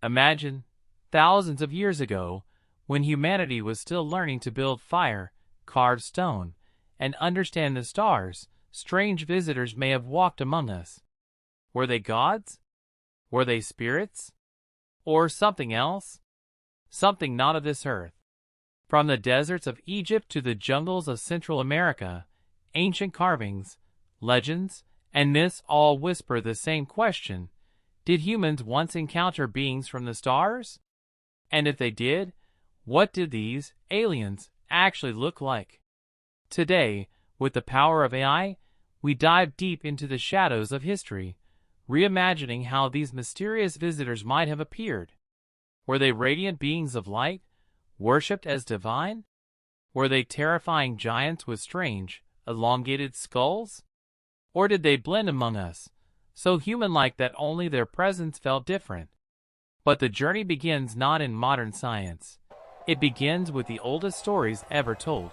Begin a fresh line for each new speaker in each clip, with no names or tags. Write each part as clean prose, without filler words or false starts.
Imagine, thousands of years ago, when humanity was still learning to build fire, carve stone, and understand the stars, strange visitors may have walked among us. Were they gods? Were they spirits? Or something else? Something not of this earth. From the deserts of Egypt to the jungles of Central America, ancient carvings, legends, and myths all whisper the same question: did humans once encounter beings from the stars? And if they did, what did these aliens actually look like? Today, with the power of AI, we dive deep into the shadows of history, reimagining how these mysterious visitors might have appeared. Were they radiant beings of light, worshipped as divine? Were they terrifying giants with strange, elongated skulls? Or did they blend among us, so human-like that only their presence felt different? But the journey begins not in modern science. It begins with the oldest stories ever told.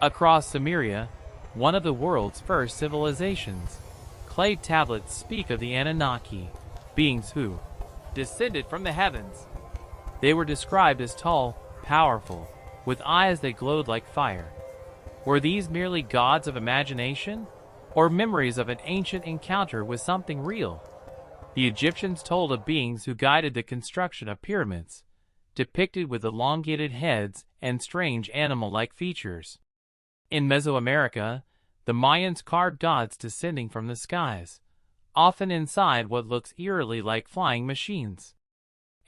Across Sumeria, one of the world's first civilizations, clay tablets speak of the Anunnaki, beings who descended from the heavens. They were described as tall, powerful, with eyes that glowed like fire. Were these merely gods of imagination, or memories of an ancient encounter with something real? The Egyptians told of beings who guided the construction of pyramids, depicted with elongated heads and strange animal-like features. In Mesoamerica, the Mayans carved gods descending from the skies, often inside what looks eerily like flying machines.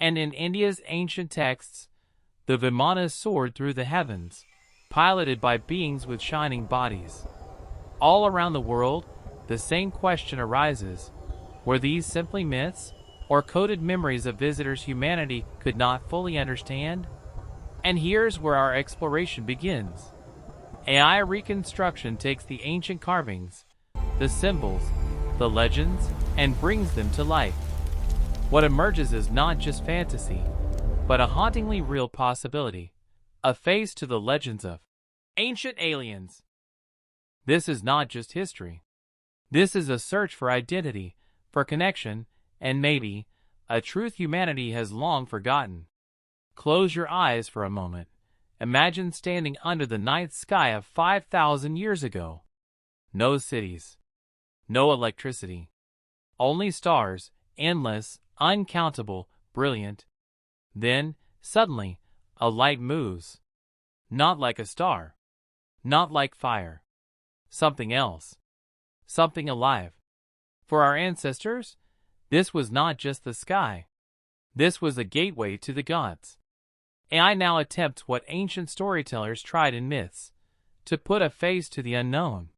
And in India's ancient texts, the Vimanas soared through the heavens, piloted by beings with shining bodies. All around the world, the same question arises: were these simply myths, or coded memories of visitors humanity could not fully understand? And here's where our exploration begins. AI reconstruction takes the ancient carvings, the symbols, the legends, and brings them to life. What emerges is not just fantasy, but a hauntingly real possibility, a face to the legends of ancient aliens. This is not just history. This is a search for identity, for connection, and maybe a truth humanity has long forgotten. Close your eyes for a moment. Imagine standing under the night sky of 5,000 years ago. No cities. No electricity. Only stars, endless, uncountable, brilliant. Then, suddenly, a light moves. Not like a star. Not like fire. Something else. Something alive. For our ancestors, this was not just the sky. This was a gateway to the gods. AI now attempts what ancient storytellers tried in myths, to put a face to the unknown.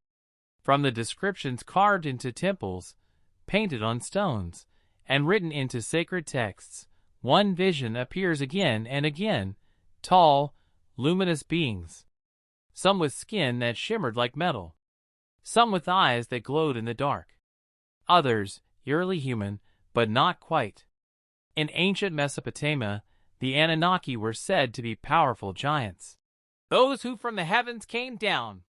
From the descriptions carved into temples, painted on stones, and written into sacred texts, one vision appears again and again: tall, luminous beings. Some with skin that shimmered like metal. Some with eyes that glowed in the dark. Others, eerily human, but not quite. In ancient Mesopotamia, the Anunnaki were said to be powerful giants, those who from the heavens came down.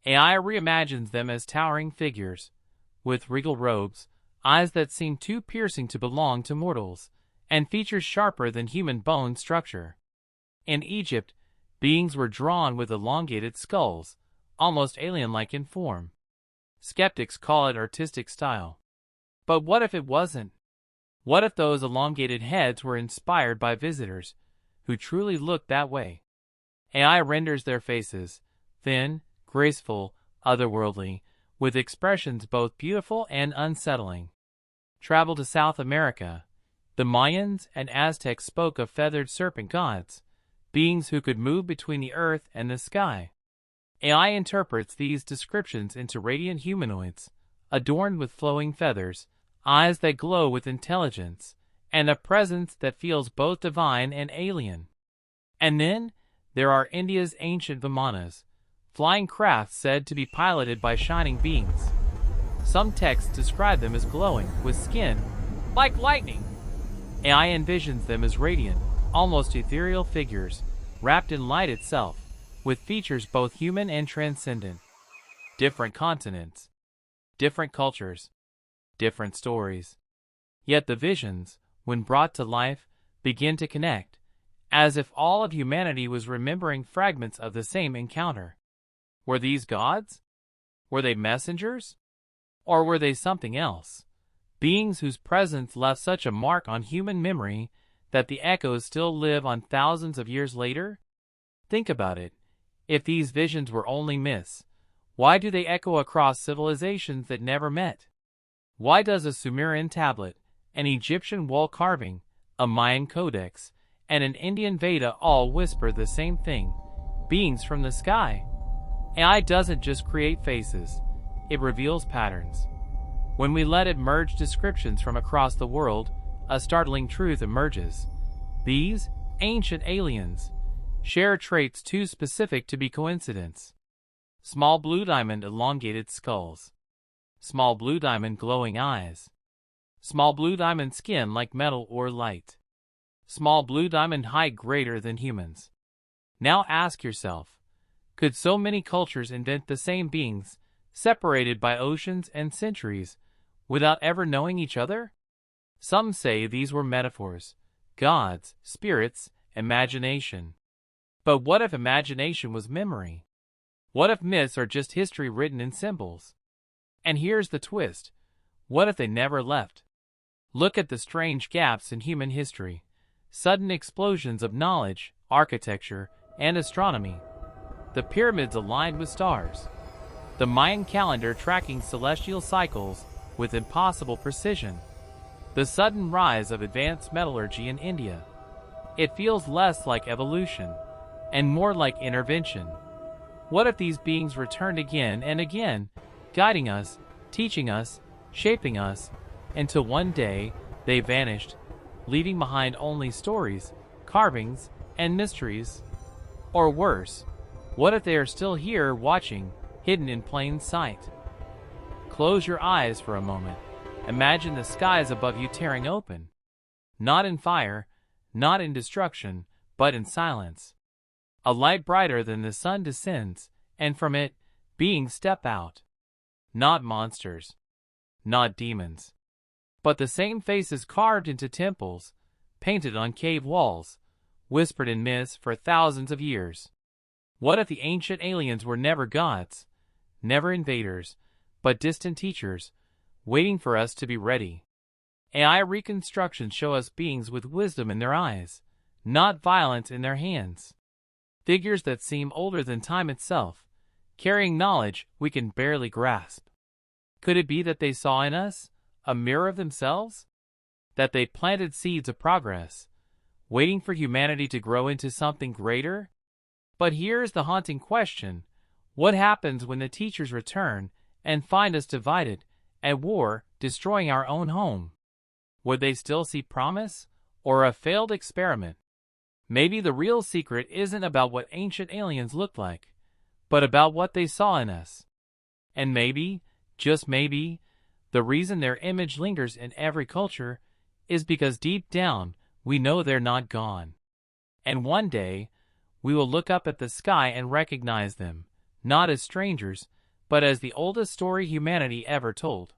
AI reimagines them as towering figures, with regal robes, eyes that seem too piercing to belong to mortals, and features sharper than human bone structure. In Egypt, beings were drawn with elongated skulls, almost alien-like in form. Skeptics call it artistic style. But what if it wasn't? What if those elongated heads were inspired by visitors who truly looked that way? AI renders their faces, thin, graceful, otherworldly, with expressions both beautiful and unsettling. Travel to South America. The Mayans and Aztecs spoke of feathered serpent gods, beings who could move between the earth and the sky. AI interprets these descriptions into radiant humanoids, adorned with flowing feathers, eyes that glow with intelligence, and a presence that feels both divine and alien. And then, there are India's ancient Vimanas, flying craft said to be piloted by shining beings. Some texts describe them as glowing, with skin like lightning. AI envisions them as radiant, almost ethereal figures, wrapped in light itself, with features both human and transcendent. Different continents, different cultures, different stories. Yet the visions, when brought to life, begin to connect, as if all of humanity was remembering fragments of the same encounter. Were these gods? Were they messengers? Or were they something else? Beings whose presence left such a mark on human memory that the echoes still live on thousands of years later? Think about it. If these visions were only myths, why do they echo across civilizations that never met? Why does a Sumerian tablet, an Egyptian wall carving, a Mayan codex, and an Indian Veda all whisper the same thing? Beings from the sky. AI doesn't just create faces, it reveals patterns. When we let it merge descriptions from across the world, a startling truth emerges. These ancient aliens share traits too specific to be coincidence. Small blue diamond elongated skulls. Small blue diamond glowing eyes. Small blue diamond skin like metal or light. Small blue diamond height greater than humans. Now ask yourself, could so many cultures invent the same beings, separated by oceans and centuries, without ever knowing each other? Some say these were metaphors, gods, spirits, imagination. But what if imagination was memory? What if myths are just history written in symbols? And here's the twist. What if they never left? Look at the strange gaps in human history. Sudden explosions of knowledge, architecture, and astronomy. The pyramids aligned with stars. The Mayan calendar tracking celestial cycles with impossible precision. The sudden rise of advanced metallurgy in India. It feels less like evolution and more like intervention. What if these beings returned again and again, guiding us, teaching us, shaping us, until one day they vanished, leaving behind only stories, carvings, and mysteries? Or worse, what if they are still here watching, hidden in plain sight? Close your eyes for a moment. Imagine the skies above you tearing open. Not in fire, not in destruction, but in silence. A light brighter than the sun descends, and from it, beings step out. Not monsters. Not demons. But the same faces carved into temples, painted on cave walls, whispered in myths for thousands of years. What if the ancient aliens were never gods, never invaders, but distant teachers, waiting for us to be ready? AI reconstructions show us beings with wisdom in their eyes, not violence in their hands. Figures that seem older than time itself, carrying knowledge we can barely grasp. Could it be that they saw in us a mirror of themselves? That they planted seeds of progress, waiting for humanity to grow into something greater? But here's the haunting question. What happens when the teachers return and find us divided, at war, destroying our own home? Would they still see promise, or a failed experiment? Maybe the real secret isn't about what ancient aliens looked like, but about what they saw in us. And maybe, just maybe, the reason their image lingers in every culture is because deep down we know they're not gone. And one day, we will look up at the sky and recognize them, not as strangers, but as the oldest story humanity ever told.